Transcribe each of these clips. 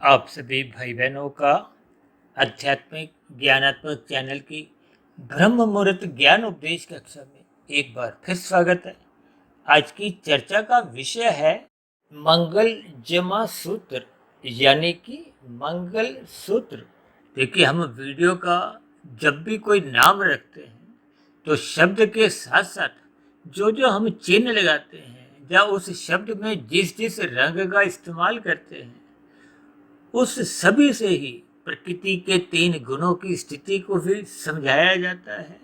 आप सभी भाई बहनों का आध्यात्मिक ज्ञानात्मक चैनल की ब्रह्म मुहूर्त ज्ञान उपदेश कक्षा में एक बार फिर स्वागत है। आज की चर्चा का विषय है मंगल जमा सूत्र, यानी कि मंगल सूत्र। देखिए, हम वीडियो का जब भी कोई नाम रखते हैं तो शब्द के साथ साथ जो जो हम चिन्ह लगाते हैं या उस शब्द में जिस जिस रंग का इस्तेमाल करते हैं, उस सभी से ही प्रकृति के 3 गुणों की स्थिति को भी समझाया जाता है।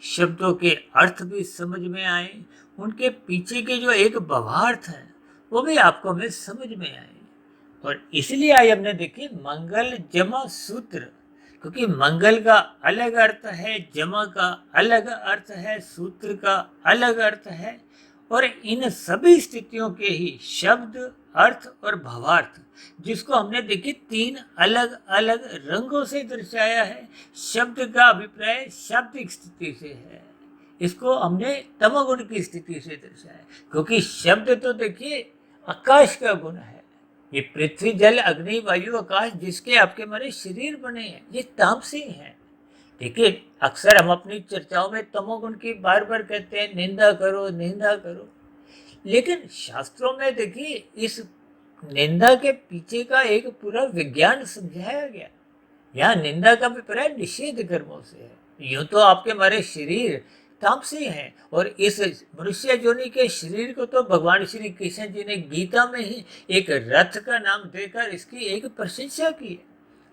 शब्दों के अर्थ भी समझ में आए, उनके पीछे के जो एक भावार्थ है वो भी आपको में समझ में आए। और इसलिए आज हमने देखी मंगल जमा सूत्र, क्योंकि मंगल का अलग अर्थ है, जमा का अलग अर्थ है, सूत्र का अलग अर्थ है। और इन सभी स्थितियों के ही शब्द, अर्थ और भावार्थ, जिसको हमने देखी 3 अलग अलग रंगों से दर्शाया है। शब्द का अभिप्राय शाब्दिक स्थिति से है, इसको हमने तमोगुण की स्थिति से दर्शाया, क्योंकि शब्द तो देखिए आकाश का गुण है। ये पृथ्वी जल अग्नि वायु आकाश जिसके आपके हमारे शरीर बने हैं, ये तामसी हैं। देखिए, अक्सर हम अपनी चर्चाओं में तमोगुण की बार बार कहते हैं निंदा करो निंदा करो, लेकिन शास्त्रों में देखिए इस निंदा के पीछे का एक पूरा विज्ञान समझाया गया। यहाँ निंदा का अभिप्राय निषेध कर्मों से है। यूं तो आपके हमारे शरीर तामसी हैं, और इस मनुष्य योनि के शरीर को तो भगवान श्री कृष्ण जी ने गीता में ही एक रथ का नाम देकर इसकी एक प्रशंसा की है।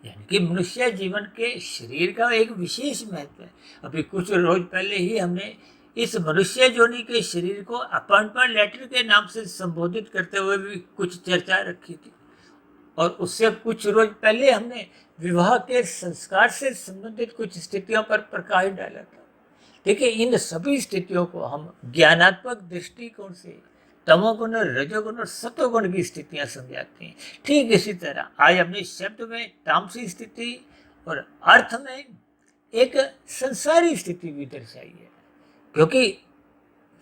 यानी कि मनुष्य जीवन के शरीर का एक विशेष महत्व है। अभी कुछ रोज पहले ही हमने इस मनुष्य योनि के शरीर को अपॉइंटमेंट लेटर के नाम से संबोधित करते हुए भी कुछ चर्चा रखी थी, और उससे कुछ रोज पहले हमने विवाह के संस्कार से संबंधित कुछ स्थितियों पर प्रकाश डाला था। देखिए, इन सभी स्थितियों को हम ज्ञानात्मक दृष्टिकोण से तमोगुण, रजोगुण और सतोगुण की स्थितियां समझाते हैं। ठीक इसी तरह आज हमने शब्द में तामसी स्थिति और अर्थ में एक संसारी स्थिति भी दर्शाई है, क्योंकि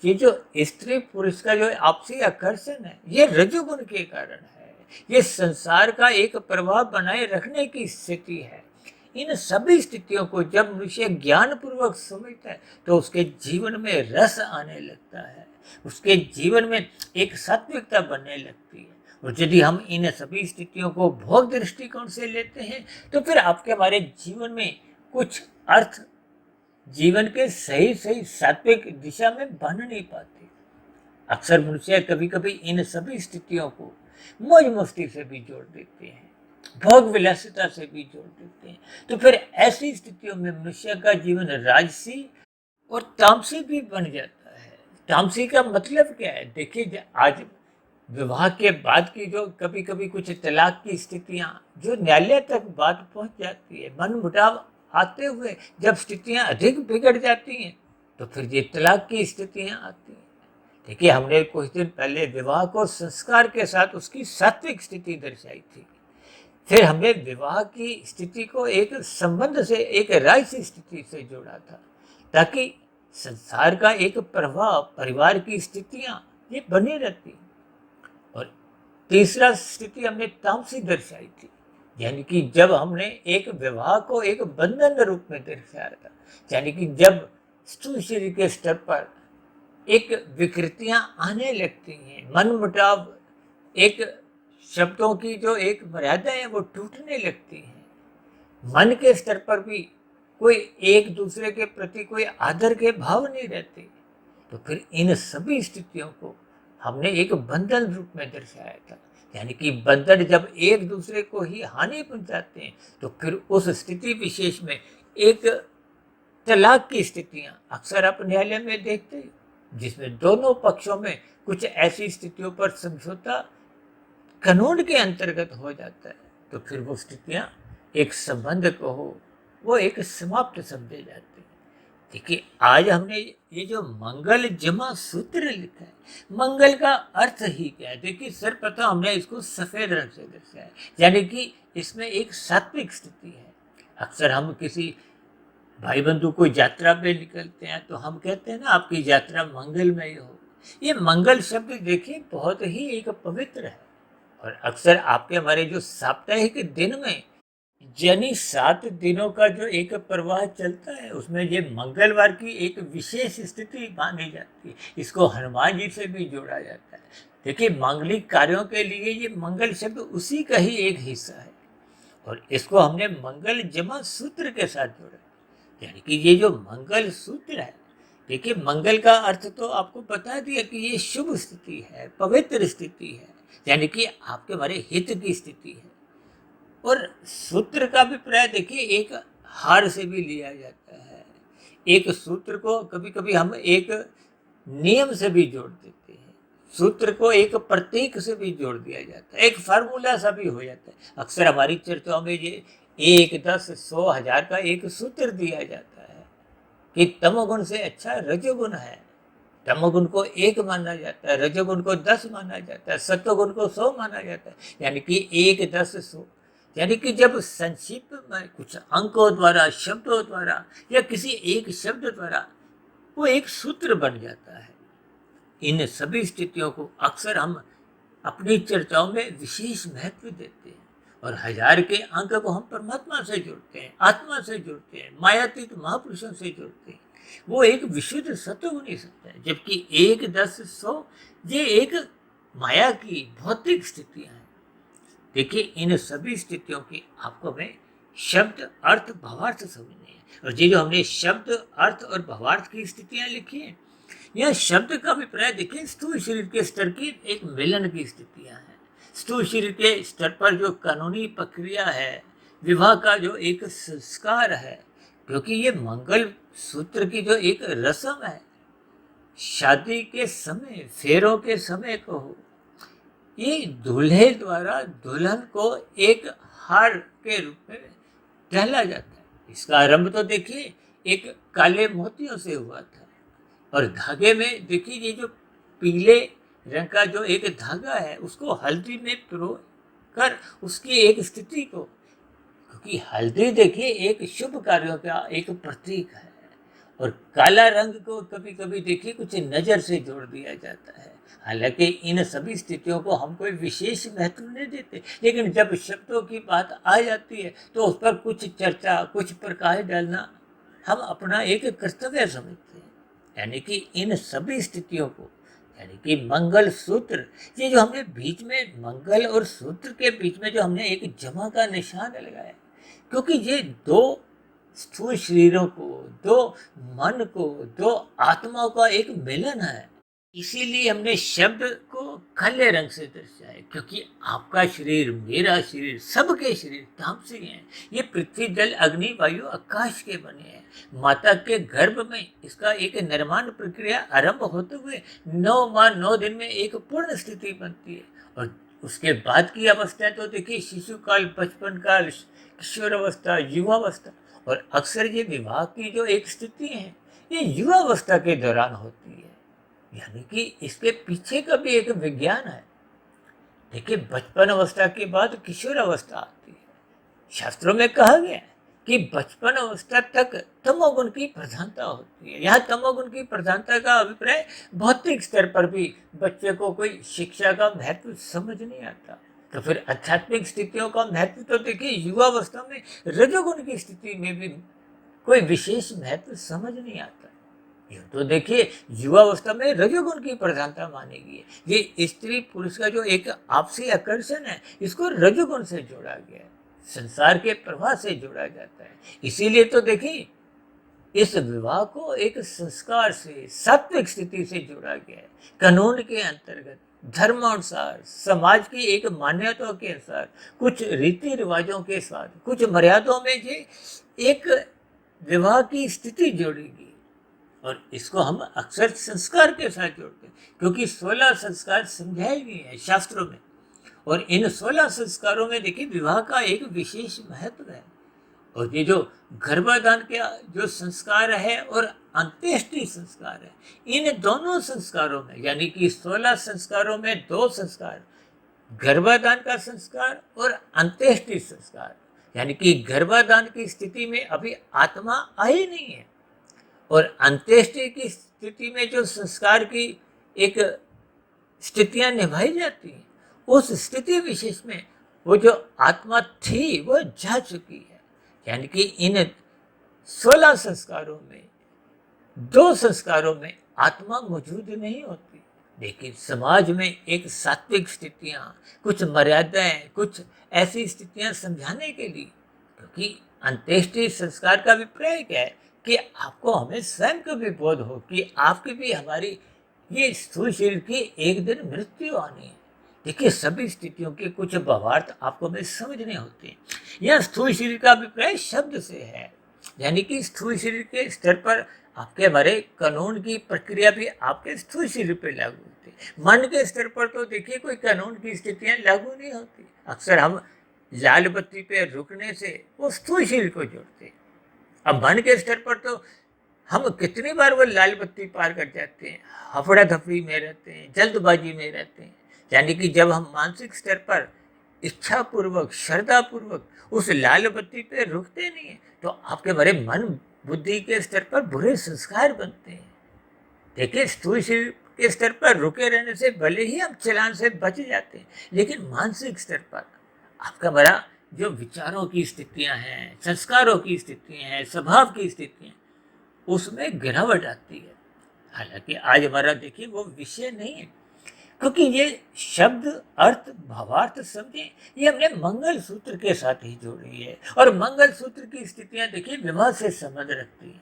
ये जो स्त्री पुरुष का जो आपसी आकर्षण है, ये रजोगुण के कारण है। ये संसार का एक प्रभाव बनाए रखने की स्थिति है। इन सभी स्थितियों को जब मनुष्य ज्ञान पूर्वक समझता है तो उसके जीवन में रस आने लगता है, उसके जीवन में एक सात्विकता बनने लगती है। और यदि हम इन सभी स्थितियों को भोग दृष्टिकोण से लेते हैं तो फिर आपके हमारे जीवन में कुछ अर्थ जीवन के सही सही सात्विक दिशा में बन नहीं पाते। अक्सर मनुष्य कभी कभी इन सभी स्थितियों को मौज मस्ती से भी जोड़ देते हैं, भोग विलासिता से भी जोड़ देते हैं। तो फिर ऐसी स्थितियों में मनुष्य का जीवन राजसी और तामसी भी बन जाता है। तामसी का मतलब क्या है? देखिए, आज विवाह के बाद की जो कभी कभी कुछ तलाक की स्थितियां जो न्यायालय तक बात पहुंच जाती है, मन मुटाव आते हुए जब स्थितियां अधिक बिगड़ जाती हैं तो फिर ये तलाक की स्थितियां आती हैं। देखिए, हमने कुछ दिन पहले विवाह को संस्कार के साथ उसकी सात्विक स्थिति दर्शाई थी। फिर हमने विवाह की स्थिति को एक संबंध से, एक राजसी स्थिति से जोड़ा था, ताकि संसार का एक प्रभाव, परिवार की स्थितियां ये बनी रहती। और तीसरा स्थिति हमने तामसी दर्शाई थी, यानी कि जब हमने एक विवाह को एक बंधन रूप में दर्शाया था, यानी कि जब स्थूल शरीर के स्तर पर एक विकृतियां आने लगती हैं, मन मुटाव, एक शब्दों की जो एक मर्यादा है वो टूटने लगती है, मन के स्तर पर भी कोई एक दूसरे के प्रति कोई आदर के भाव नहीं रहते, तो फिर इन सभी स्थितियों को हमने एक बंधन रूप में दर्शाया था। यानी कि बंधन जब एक दूसरे को ही हानि पहुंचाते हैं तो फिर उस स्थिति विशेष में एक तलाक की स्थितियां अक्सर आप न्यायालय में देखते हैं, जिसमें दोनों पक्षों में कुछ ऐसी स्थितियों पर समझौता कानून के अंतर्गत हो जाता है, तो फिर वो स्थितियां एक संबंध को हो वो एक समाप्त समझे जाते हैं। देखिए, आज हमने ये जो मंगल जमा सूत्र लिखा है, मंगल का अर्थ ही क्या है? देखिए, सर्वप्रथम हमने इसको सफेद रंग से दर्शाया है, यानी कि इसमें एक सात्विक स्थिति है। अक्सर हम किसी भाई बंधु को यात्रा पे निकलते हैं तो हम कहते हैं ना, आपकी यात्रा मंगलमय हो। ये मंगल शब्द देखिए बहुत ही एक पवित्र है, और अक्सर आपके हमारे जो साप्ताहिक दिन में यानी 7 दिनों का जो एक प्रवाह चलता है, उसमें ये मंगलवार की एक विशेष स्थिति मानी जाती है। इसको हनुमान जी से भी जोड़ा जाता है। देखिए, मांगलिक कार्यों के लिए ये मंगल शब्द उसी का ही एक हिस्सा है और इसको हमने मंगल जमा सूत्र के साथ जोड़ा। यानी कि ये जो मंगल सूत्र है, देखिए मंगल का अर्थ तो आपको बता दिया कि ये शुभ स्थिति है, पवित्र स्थिति है, यानी कि आपके हमारे हित की स्थिति है। और सूत्र का अभिप्राय देखिए एक हार से भी लिया जाता है। एक सूत्र को कभी कभी हम एक नियम से भी जोड़ देते हैं, सूत्र को एक प्रतीक से भी जोड़ दिया जाता है, एक फार्मूला सा भी हो जाता है। अक्सर हमारी चर्चाओं में ये 1, 10, 100, 1000 का एक सूत्र दिया जाता है कि तमोगुण से अच्छा रजोगुण है। तमोगुण को 1 माना जाता है, रजोगुण को 10 माना जाता है, सत्वगुण को 100 माना जाता है। यानी कि 1, 10, 100, यानी कि जब संक्षिप्त में कुछ अंकों द्वारा, शब्दों द्वारा या किसी एक शब्द द्वारा वो एक सूत्र बन जाता है। इन सभी स्थितियों को अक्सर हम अपनी चर्चाओं में विशेष महत्व देते हैं और 1000 के अंक को हम परमात्मा से जोड़ते हैं, आत्मा से जोड़ते हैं, मायातीत महापुरुषों से जोड़ते हैं। वो एक विशुद्ध सत्वगुण ही सकता है, जबकि 1, 10, 100 ये एक माया की भौतिक स्थितियां हैं। देखिए, इन सभी स्थितियों की आपको हमें शब्द, अर्थ, भावार्थ समझनी है। और ये जो हमने शब्द, अर्थ और भावार्थ की स्थितियां लिखी हैं, यह शब्द का अभिप्राय देखिए स्थूल शरीर के स्तर की एक मिलन की स्थितियां हैं। स्थूल शरीर के स्तर पर जो कानूनी प्रक्रिया है, विवाह का जो एक संस्कार है, क्योंकि ये मंगल सूत्र की जो एक रस्म है, शादी के समय, फेरों के समय को हो, ये दूल्हे द्वारा दुल्हन को एक हार के रूप में टहला जाता है। इसका आरंभ तो देखिए एक काले मोतियों से हुआ था और धागे में देखिए ये जो पीले रंग का जो एक धागा है, उसको हल्दी में पिरो कर उसकी एक स्थिति को, क्योंकि हल्दी देखिए एक शुभ कार्यों का एक प्रतीक है और काला रंग को कभी कभी देखिए कुछ नज़र से जोड़ दिया जाता है। हालांकि इन सभी स्थितियों को हम कोई विशेष महत्व नहीं देते, लेकिन जब शब्दों की बात आ जाती है तो उस पर कुछ चर्चा, कुछ प्रकाश डालना हम अपना एक कर्तव्य समझते हैं। यानी कि इन सभी स्थितियों को, यानी कि मंगल सूत्र, ये जो हमने बीच में मंगल और सूत्र के बीच में जो हमने एक जमा का निशान लगाया, क्योंकि ये दो स्थूल शरीरों को, दो मन को, दो आत्माओं का एक मिलन है। इसीलिए हमने शब्द को काले रंग से दर्शाया, क्योंकि आपका शरीर, मेरा शरीर, सबके शरीर तामसी हैं। ये पृथ्वी, जल, अग्नि, वायु, आकाश के बने हैं। माता के गर्भ में इसका एक निर्माण प्रक्रिया आरंभ होते हुए 9 माह 9 दिन में एक पूर्ण स्थिति बनती है और उसके बाद की अवस्था तो देखिए शिशु काल, बचपन काल, किशोर अवस्था, युवावस्था और अक्सर ये विवाह की जो एक स्थिति है, ये युवावस्था के दौरान होती है। यानी कि इसके पीछे का भी एक विज्ञान है। देखिए, बचपन अवस्था के बाद किशोर अवस्था आती है। शास्त्रों में कहा गया है कि बचपन अवस्था तक तमोगुण की प्रधानता होती है। यहाँ तमोगुण की प्रधानता का अभिप्राय भौतिक स्तर पर भी बच्चे को कोई शिक्षा का महत्व समझ नहीं आता। तो फिर आध्यात्मिक स्थितियों का महत्व तो देखिए युवावस्था में रजोगुण की स्थिति में भी कोई विशेष महत्व समझ नहीं आता। ये तो देखिए युवावस्था में रजोगुण की प्रधानता मानी गई है। ये स्त्री पुरुष का जो एक आपसी आकर्षण है, इसको रजोगुण से जोड़ा गया है, संसार के प्रवाह से जोड़ा जाता है। इसीलिए तो देखिए इस विवाह को एक संस्कार से, सात्विक स्थिति से जोड़ा गया है। कानून के अंतर्गत, धर्मानुसार, समाज की एक मान्यताओं के अनुसार, कुछ रीति रिवाजों के साथ, कुछ मर्यादाओं में ये एक विवाह की स्थिति जोड़ेगी और इसको हम अक्सर संस्कार के साथ जोड़ते हैं, क्योंकि 16 संस्कार समझाए गए हैं शास्त्रों में और इन 16 संस्कारों में देखिए विवाह का एक विशेष महत्व है। और ये जो गर्भाधान का जो संस्कार है और अंत्येष्टि संस्कार है, इन दोनों संस्कारों में, यानी कि 16 संस्कारों में 2 संस्कार, गर्भाधान का संस्कार और अंत्येष्टि संस्कार, यानी कि गर्भाधान की स्थिति में अभी आत्मा आई नहीं है और अंत्येष्टि की स्थिति में जो संस्कार की एक स्थितियां निभाई जाती हैं, उस स्थिति विशेष में वो जो आत्मा थी वो जा चुकी है। यानी कि इन 16 संस्कारों में 2 संस्कारों में आत्मा मौजूद नहीं होती। लेकिन समाज में एक सात्विक स्थितियां, कुछ मर्यादाएं, कुछ ऐसी स्थितियां समझाने के लिए, क्योंकि अंत्येष्टि संस्कार का अभिप्राय क्या है कि आपको हमें स्वयं को भी बोध हो कि आपकी भी हमारी ये स्थूल शरीर की एक दिन मृत्यु आनी है। देखिए सभी स्थितियों के कुछ भावार्थ आपको हमें समझने होते हैं। यह स्थूल शरीर का अभिप्राय शब्द से है, यानी कि स्थूल शरीर के स्तर पर आपके हमारे कानून की प्रक्रिया भी आपके स्थूल शरीर पर लागू होती है। मन के स्तर पर तो देखिए कोई कानून की स्थितियां लागू नहीं होती। अक्सर हम लाल बत्ती पे रुकने से वो स्थूल शरीर को जोड़ते हैं। अब मन के स्तर पर तो हम कितनी बार वो लाल बत्ती पार कर जाते हैं, हफड़ा दफड़ी में रहते हैं, जल्दबाजी में रहते हैं। यानी कि जब हम मानसिक स्तर पर इच्छा पूर्वक, श्रद्धा पूर्वक उस लाल बत्ती पे रुकते नहीं है तो आपके बड़े मन बुद्धि के स्तर पर बुरे संस्कार बनते हैं। देखिए स्थूल शरीर के स्तर पर रुके रहने से भले ही हम चालान से बच जाते हैं, लेकिन मानसिक स्तर पर आपका बड़ा जो विचारों की स्थितियां हैं, संस्कारों की स्थितियां हैं, स्वभाव की स्थितियां, उसमें गिरावट आती है। हालांकि आज हमारा देखिए वो विषय नहीं है, क्योंकि ये शब्द अर्थ भावार्थ समझे ये हमने मंगल सूत्र के साथ ही जोड़ी है। और मंगल सूत्र की स्थितियां देखिए विवाह से संबंध रखती है,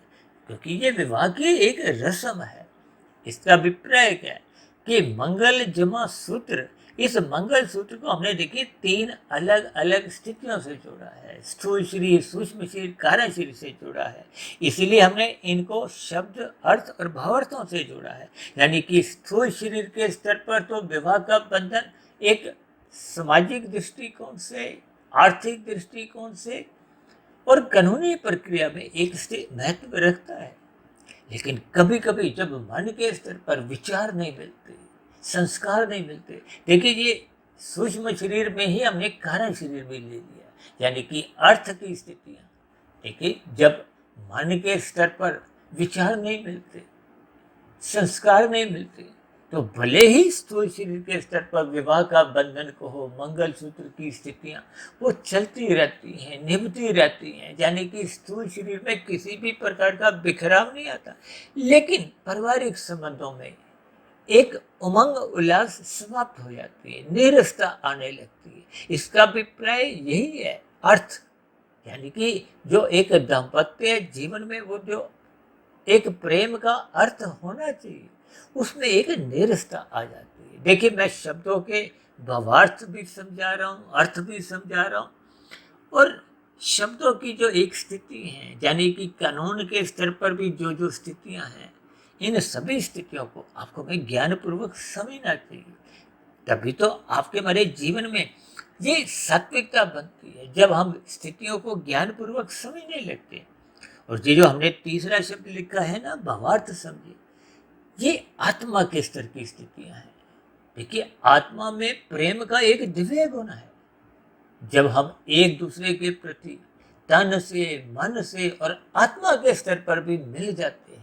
क्योंकि ये विवाह की एक रस्म है। इसका अभिप्राय क्या है कि मंगल जमा सूत्र, इस मंगल सूत्र को हमने देखिए 3 अलग अलग स्थितियों से जोड़ा है। स्थूल शरीर, सूक्ष्म शरीर, कारण शरीर से जोड़ा है। इसीलिए हमने इनको शब्द अर्थ और भावार्थों से जोड़ा है। यानी कि स्थूल शरीर के स्तर पर तो विवाह का बंधन एक सामाजिक दृष्टिकोण से, आर्थिक दृष्टिकोण से और कानूनी प्रक्रिया में एक महत्व रखता है। लेकिन कभी कभी जब मन के स्तर पर विचार नहीं मिलते, संस्कार नहीं मिलते, देखिए ये सूक्ष्म शरीर में ही हमने कारण शरीर में ले लिया, यानी कि अर्थ की स्थितियां। देखिए जब मन के स्तर पर विचार नहीं मिलते, संस्कार नहीं मिलते, तो भले ही स्थूल शरीर के स्तर पर विवाह का बंधन को हो, मंगल सूत्र की स्थितियां वो चलती रहती हैं, निभती रहती हैं। यानी कि स्थूल शरीर में किसी भी प्रकार का बिखराव नहीं आता, लेकिन पारिवारिक संबंधों में एक उमंग उल्लास समाप्त हो जाती है, नीरसता आने लगती है। इसका अभिप्राय यही है अर्थ, यानी कि जो एक दाम्पत्य जीवन में वो जो एक प्रेम का अर्थ होना चाहिए, उसमें एक नीरसता आ जाती है। देखिए मैं शब्दों के भावार्थ भी समझा रहा हूँ, अर्थ भी समझा रहा हूँ, और शब्दों की जो एक स्थिति है, यानी कि कानून के स्तर पर भी जो जो स्थितियां हैं, इन सभी स्थितियों को आपको मैं ज्ञानपूर्वक समझना चाहिए। तभी तो आपके हमारे जीवन में ये सात्विकता बनती है, जब हम स्थितियों को ज्ञानपूर्वक समझने लगते हैं। और ये जो हमने तीसरा शब्द लिखा है ना, भावार्थ समझे, ये आत्मा के स्तर की स्थितियां हैं। देखिए आत्मा में प्रेम का एक दिव्य गुण है। जब हम एक दूसरे के प्रति तन से, मन से और आत्मा के स्तर पर भी मिल जाते हैं।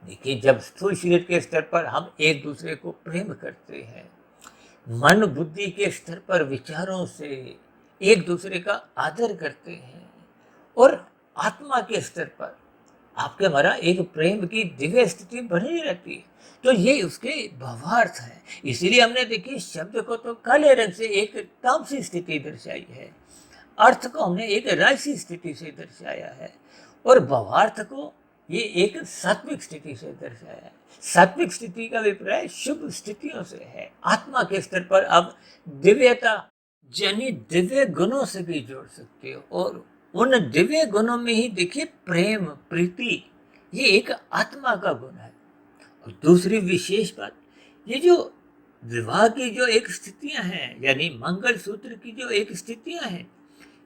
देखिए जब स्थूल शरीर के स्तर पर हम एक दूसरे को प्रेम करते हैं, मन बुद्धि के स्तर पर विचारों से एक दूसरे का आदर करते हैं, और आत्मा के स्तर पर आपके हमारा एक प्रेम की दिव्य स्थिति बनी रहती है, तो ये उसके भावार्थ है। इसीलिए हमने देखिए शब्द को तो काले रंग से एक तामसी स्थिति दर्शाई है, अर्थ को हमने एक राजसी स्थिति से दर्शाया है, और भावार्थ को ये एक सात्विक स्थिति से दर्शाया है। सात्विक स्थिति का अभिप्राय शुभ स्थितियों से है। आत्मा के स्तर पर आप दिव्यता यानी दिव्य गुणों से भी जोड़ सकते हो, और उन दिव्य गुणों में ही देखिए प्रेम, प्रीति, ये एक आत्मा का गुण है। और दूसरी विशेष बात, ये जो विवाह की जो एक स्थितियां हैं, यानी मंगल सूत्र की जो एक स्थितियां हैं,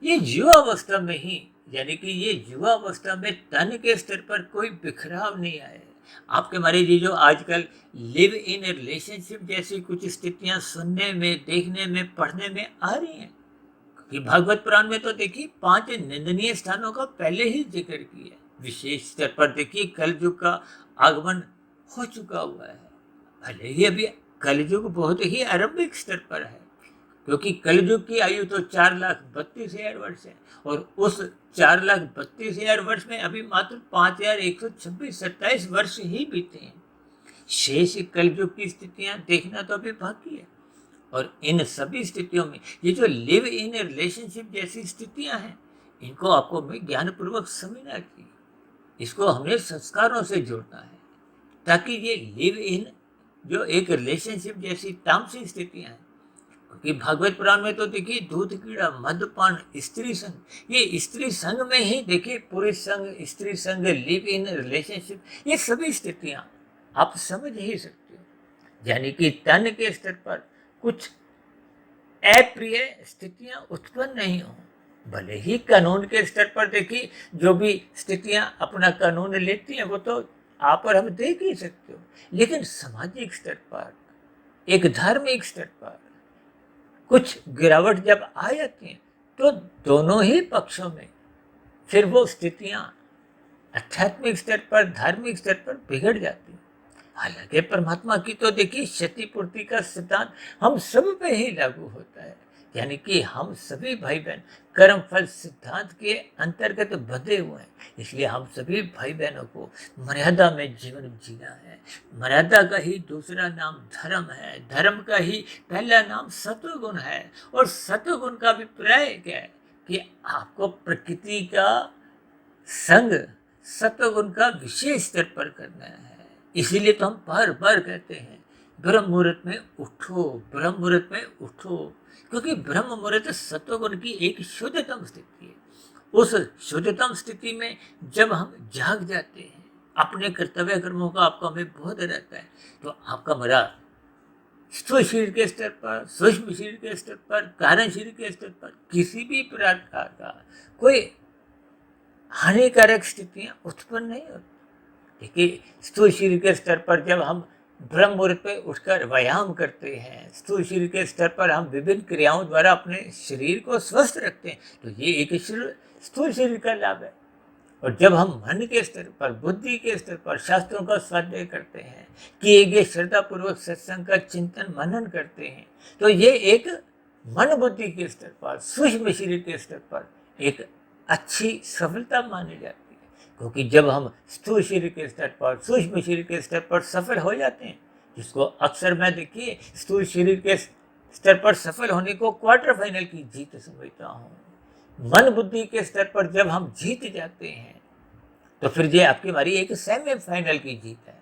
ये युवावस्था में ही, यानी कि ये युवावस्था में तन के स्तर पर कोई बिखराव नहीं आए। आपके हमारे ये जो आजकल लिव इन रिलेशनशिप जैसी कुछ स्थितियां सुनने में, देखने में, पढ़ने में आ रही हैं, कि भागवत पुराण में तो देखिए 5 निंदनीय स्थानों का पहले ही जिक्र किया। विशेष स्तर पर देखिए कलयुग का आगमन हो चुका हुआ है। भले ही अभी कलयुग बहुत ही आरंभिक स्तर पर है, क्योंकि कलयुग की आयु तो 4,32,000 वर्ष है, और उस 4,32,000 वर्ष में अभी मात्र 5,126 वर्ष ही बीते हैं। शेष कलयुग की स्थितियां देखना तो अभी बाकी है। और इन सभी स्थितियों में ये जो लिव इन रिलेशनशिप जैसी स्थितियां हैं, इनको आपको हमें ज्ञानपूर्वक समझना चाहिए। इसको हमने संस्कारों से जोड़ना है, ताकि ये लिव इन जो एक रिलेशनशिप जैसी तामसिक स्थितियां हैं, क्योंकि भागवत पुराण में तो देखिए दूध कीड़ा, मद्यपान, स्त्री संग, ये स्त्री संग में ही देखिए पुरुष संग, स्त्री संग, लिव इन रिलेशनशिप, ये सभी स्थितियां आप समझ ही सकते हो। यानी कि तन के स्तर पर कुछ अप्रिय स्थितियां उत्पन्न नहीं हो, भले ही कानून के स्तर पर देखिए जो भी स्थितियां अपना कानून लेती हैं वो तो आप और हम देख ही सकते हो, लेकिन सामाजिक स्तर पर, एक धार्मिक स्तर पर कुछ गिरावट जब आ जाती है तो दोनों ही पक्षों में फिर वो स्थितियां आध्यात्मिक स्तर पर, धार्मिक स्तर पर बिगड़ जाती है। हालांकि परमात्मा की तो देखिए क्षतिपूर्ति का सिद्धांत हम सब पे ही लागू होता है, यानी कि हम सभी भाई बहन कर्म फल सिद्धांत के अंतर्गत बंधे हुए हैं। इसलिए हम सभी भाई बहनों को मर्यादा में जीवन जीना है। मर्यादा का ही दूसरा नाम धर्म है, धर्म का ही पहला नाम सत्वगुण है, और सत्वगुण का अभिप्राय क्या है कि आपको प्रकृति का संग सत्वगुण का विशेष स्तर पर करना है। इसीलिए तो हम बार बार कहते हैं ब्रह्म मुहूर्त में उठो, ब्रह्म मुहूर्त में उठो, क्योंकि ब्रह्म मुहूर्त सत्वगुण की एक शुद्धतम स्थिति है। उस शुद्धतम स्थिति में जब हम जाग जाते हैं, अपने कर्तव्य कर्मों का आपको हमें बोध रहता है, तो आपका मेरा स्थूल शरीर के स्तर पर, सूक्ष्म शरीर के स्तर पर, कारण शरीर के स्तर पर किसी भी प्रकार का कोई हानिकारक स्थितियां उत्पन्न नहीं होती। देखिए स्थूल शरीर के स्तर पर जब हम ब्रह्म मुहूर्त पे उठकर व्यायाम करते हैं, स्थूल शरीर के स्तर पर हम विभिन्न क्रियाओं द्वारा अपने शरीर को स्वस्थ रखते हैं, तो ये एक स्थूल शरीर का लाभ है। और जब हम मन के स्तर पर, बुद्धि के स्तर पर शास्त्रों का स्वाध्याय करते हैं, किए गए श्रद्धापूर्वक सत्संग का चिंतन मनन करते हैं, तो ये एक मन बुद्धि के स्तर पर, सूक्ष्म शरीर के स्तर पर एक अच्छी सफलता मानी जाती है। क्योंकि जब हम स्थूल शरीर के स्तर पर, सूक्ष्म शरीर के स्तर पर सफल हो जाते हैं, जिसको अक्सर मैं देखिए स्थूल शरीर के स्तर पर सफल होने को क्वार्टर फाइनल की जीत समझता हूँ। मन बुद्धि के स्तर पर जब हम जीत जाते हैं तो फिर ये आपकी हमारी एक सेमीफाइनल की जीत है।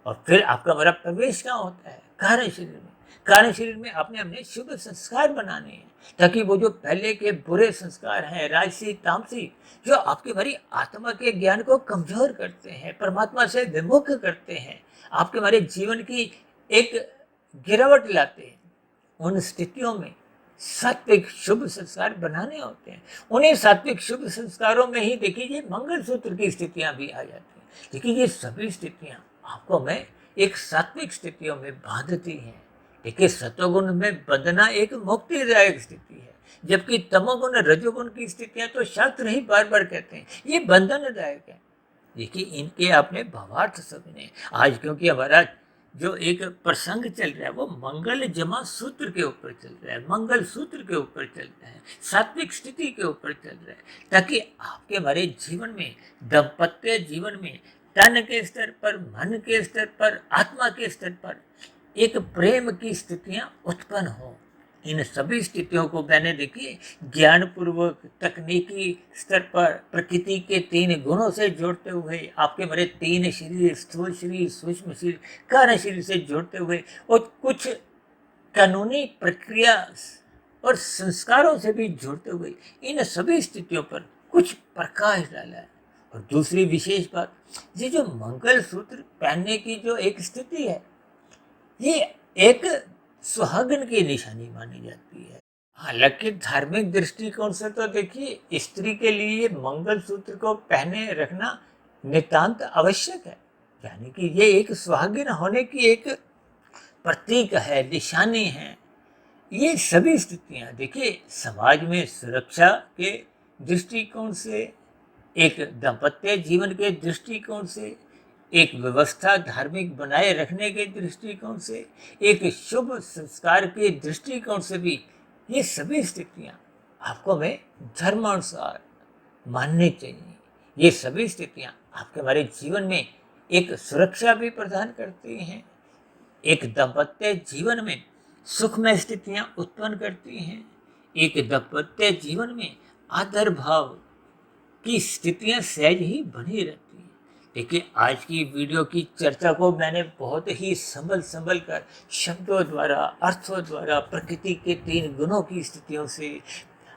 और फिर आपका हमारा प्रवेश कहाँ होता है? कारण शरीर में। कारण शरीर में आपने हमने शुभ संस्कार बनाने हैं, ताकि वो जो पहले के बुरे संस्कार हैं, राजसी तामसी, जो आपके हमारी आत्मा के ज्ञान को कमजोर करते हैं, परमात्मा से विमुख करते हैं, आपके हमारे जीवन की एक गिरावट लाते हैं, उन स्थितियों में सात्विक शुभ संस्कार बनाने होते हैं। उन्हीं सात्विक शुभ संस्कारों में ही देखिए ये मंगलसूत्र की स्थितियां भी आ जाती हैं। देखिए ये सभी स्थितियां आपको में एक सात्विक स्थितियों में बांधती हैं। देखिए सत्वगुण में बंधना एक मुक्तिदायक स्थिति है, जबकि तमोगुण रजोगुण की स्थितियां तो शास्त्र ही बार बार कहते हैं ये बंधनदायक है। देखिए इनके आपने भावार्थ समझने आज, क्योंकि हमारा जो एक प्रसंग चल रहा है वो मंगल जमा सूत्र के ऊपर चल रहा है, मंगल सूत्र के ऊपर चल रहा है, सात्विक स्थिति के ऊपर चल रहा है, ताकि आपके हमारे जीवन में, दाम्पत्य जीवन में, तन के स्तर पर, मन के स्तर पर, आत्मा के स्तर पर एक प्रेम की स्थितियां उत्पन्न हो। इन सभी स्थितियों को मैंने देखिए ज्ञानपूर्वक तकनीकी स्तर पर प्रकृति के 3 गुणों से जोड़ते हुए, आपके मेरे 3 शरीर, स्थूल शरीर, सूक्ष्म शरीर, कारण शरीर से जोड़ते हुए, और कुछ कानूनी प्रक्रिया और संस्कारों से भी जोड़ते हुए इन सभी स्थितियों पर कुछ प्रकाश डाला है। और दूसरी विशेष बात, ये जो मंगल सूत्र पहनने की जो एक स्थिति है, ये एक सुहागन की निशानी मानी जाती है। हालांकि धार्मिक दृष्टिकोण से तो देखिए स्त्री के लिए मंगल सूत्र को पहने रखना नितांत आवश्यक है, यानी कि ये एक सुहागिन होने की एक प्रतीक है, निशानी है। ये सभी स्थितियां देखिए समाज में सुरक्षा के दृष्टिकोण से, एक दाम्पत्य जीवन के दृष्टिकोण से, एक व्यवस्था धार्मिक बनाए रखने के दृष्टिकोण से, एक शुभ संस्कार के दृष्टिकोण से भी ये सभी स्थितियाँ आपको में धर्मानुसार माननी चाहिए। ये सभी स्थितियाँ आपके हमारे जीवन में एक सुरक्षा भी प्रदान करती हैं, एक दाम्पत्य जीवन में सुखमय स्थितियाँ उत्पन्न करती हैं, एक दाम्पत्य जीवन में आदर भाव की स्थितियाँ सहज ही बनी रहती हैं। देखिए, आज की वीडियो की चर्चा को मैंने बहुत ही संभल कर शब्दों द्वारा, अर्थों द्वारा, प्रकृति के 3 गुणों की स्थितियों से,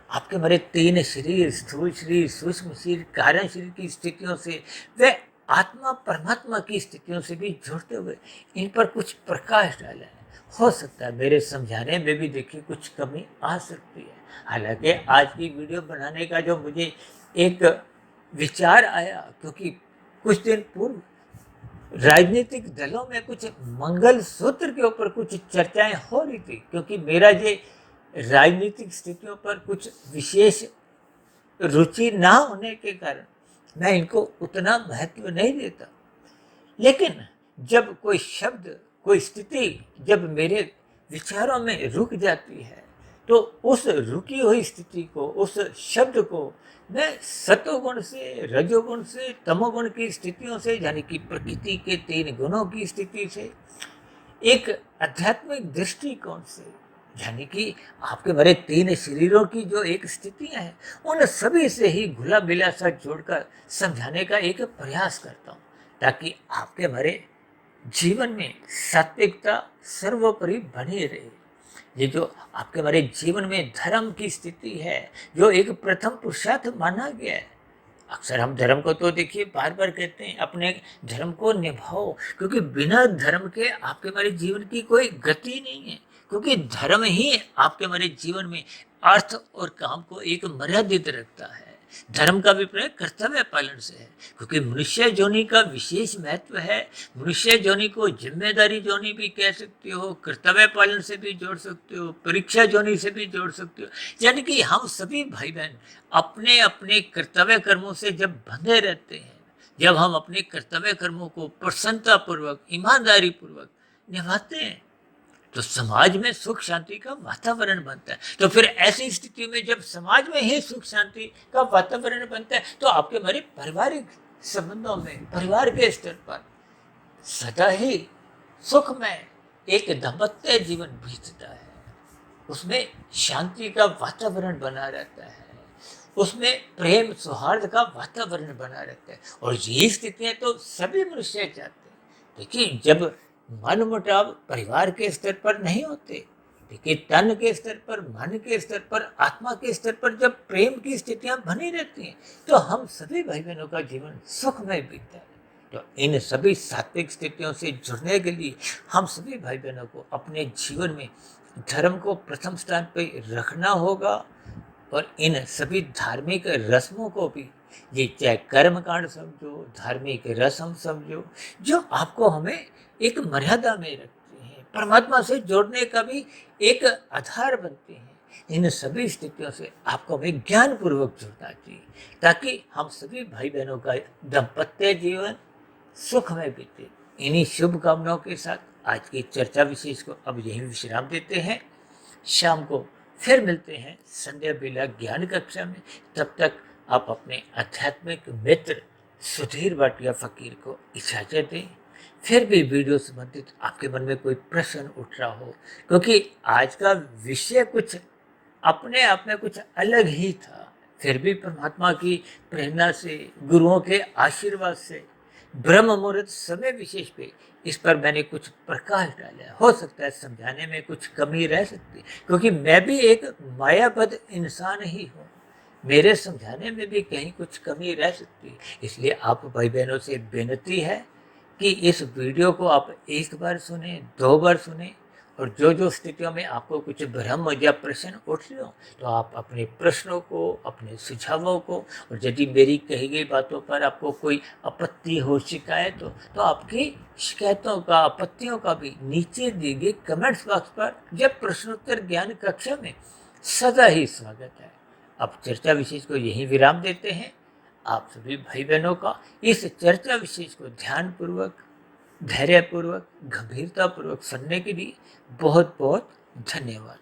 आपके हमारे 3 शरीर, स्थूल शरीर, सूक्ष्म शरीर, कारण शरीर की स्थितियों से, व आत्मा परमात्मा की स्थितियों से भी जोड़ते हुए इन पर कुछ प्रकाश डाला है। हो सकता है मेरे समझाने में भी देखिए कुछ कमी आ सकती है। हालांकि आज की वीडियो बनाने का जो मुझे एक विचार आया, क्योंकि कुछ दिन पूर्व राजनीतिक दलों में कुछ मंगल सूत्र के ऊपर कुछ चर्चाएं हो रही थी, क्योंकि मेरा ये राजनीतिक स्थितियों पर कुछ विशेष रुचि ना होने के कारण मैं इनको उतना महत्व नहीं देता। लेकिन जब कोई शब्द, कोई स्थिति जब मेरे विचारों में रुक जाती है, तो उस रुकी हुई स्थिति को, उस शब्द को मैं सतोगुण से, रजोगुण से, तमोगुण की स्थितियों से, यानी कि प्रकृति के 3 गुणों की स्थिति से, एक आध्यात्मिक दृष्टिकोण से, यानी कि आपके मेरे 3 शरीरों की जो एक स्थितियां हैं, उन सभी से ही घुला मिला सा जोड़कर समझाने का एक प्रयास करता हूँ, ताकि आपके मेरे जीवन में सात्विकता सर्वोपरि बनी रहे। ये जो आपके हमारे जीवन में धर्म की स्थिति है, जो एक प्रथम पुरुषार्थ माना गया है। अक्सर हम धर्म को तो देखिए बार बार कहते हैं, अपने धर्म को निभाओ, क्योंकि बिना धर्म के आपके हमारे जीवन की कोई गति नहीं है, क्योंकि धर्म ही आपके हमारे जीवन में अर्थ और काम को एक मर्यादित रखता है। धर्म का अभिप्राय कर्तव्य पालन से है, क्योंकि मनुष्य जोनि का विशेष महत्व है। मनुष्य जोनि को जिम्मेदारी जोनि भी कह सकते हो, कर्तव्य पालन से भी जोड़ सकते हो, परीक्षा जोनि से भी जोड़ सकते हो। यानी कि हम सभी भाई बहन अपने अपने कर्तव्य कर्मों से जब बंधे रहते हैं, जब हम अपने कर्तव्य कर्मों को प्रसन्नता पूर्वक, ईमानदारी पूर्वक निभाते हैं, तो समाज में सुख शांति का वातावरण बनता है। तो फिर ऐसी स्थिति में जब समाज में ही सुख शांति का वातावरण बनता है, तो आपके हमारे पारिवारिक संबंधों में, परिवार के स्तर पर सदा ही सुखमय एक दाम्पत्य जीवन बीतता है। उसमें शांति का वातावरण बना रहता है, उसमें प्रेम सौहार्द का वातावरण बना रहता है। और यही स्थितियां तो सभी मनुष्य चाहते हैं। देखिए, जब मन मुटाव परिवार के स्तर पर नहीं होते, देखिए तन के स्तर पर, मन के स्तर पर, आत्मा के स्तर पर जब प्रेम की स्थितियां बनी रहती हैं, तो हम सभी भाई बहनों का जीवन सुखमय बीतता है। तो इन सभी सात्विक स्थितियों से जुड़ने के लिए हम सभी भाई बहनों को अपने जीवन में धर्म को प्रथम स्थान पर रखना होगा, और इन सभी धार्मिक रस्मों को भी, ये चाहे कर्म कांड समझो, धार्मिक रस्म समझो, जो आपको हमें एक मर्यादा में रखते हैं, परमात्मा से जोड़ने का भी एक आधार बनते हैं। इन सभी स्थितियों से आपको हमें ज्ञान पूर्वक जुड़ना चाहिए, ताकि हम सभी भाई बहनों का दाम्पत्य जीवन सुख में बीते। इन्हीं शुभकामनाओं के साथ आज की चर्चा विशेष को अब यही विश्राम देते हैं। शाम को फिर मिलते हैं संध्या बेला ज्ञान कक्षा में। तब तक आप अपने आध्यात्मिक मित्र सुधीर भाटिया फकीर को इजाजत दें। फिर भी वीडियो संबंधित आपके मन में कोई प्रश्न उठ रहा हो, क्योंकि आज का विषय कुछ अपने आप में कुछ अलग ही था, फिर भी परमात्मा की प्रेरणा से, गुरुओं के आशीर्वाद से, ब्रह्म मुहूर्त समय विशेष पे इस पर मैंने कुछ प्रकाश डाला। हो सकता है समझाने में कुछ कमी रह सकती, क्योंकि मैं भी एक मायाबद्ध इंसान ही हूँ, मेरे समझाने में भी कहीं कुछ कमी रह सकती। इसलिए आप भाई बहनों से बेनती है कि इस वीडियो को आप एक बार सुने, 2 बार सुने, और जो जो स्थितियों में आपको कुछ भ्रम या प्रश्न उठ रहे हो, तो आप अपने प्रश्नों को, अपने सुझावों को, और यदि मेरी कही गई बातों पर आपको कोई आपत्ति हो, शिकायत हो, तो आपकी शिकायतों का, आपत्तियों का भी नीचे दिए गए कमेंट्स बॉक्स पर जब प्रश्नोत्तर ज्ञान कक्षा में सदा ही स्वागत है। अब चर्चा विशेष को यही विराम देते हैं। आप सभी भाई बहनों का इस चर्चा विशेष को ध्यानपूर्वक, धैर्यपूर्वक, गंभीरतापूर्वक सुनने के लिए बहुत बहुत धन्यवाद।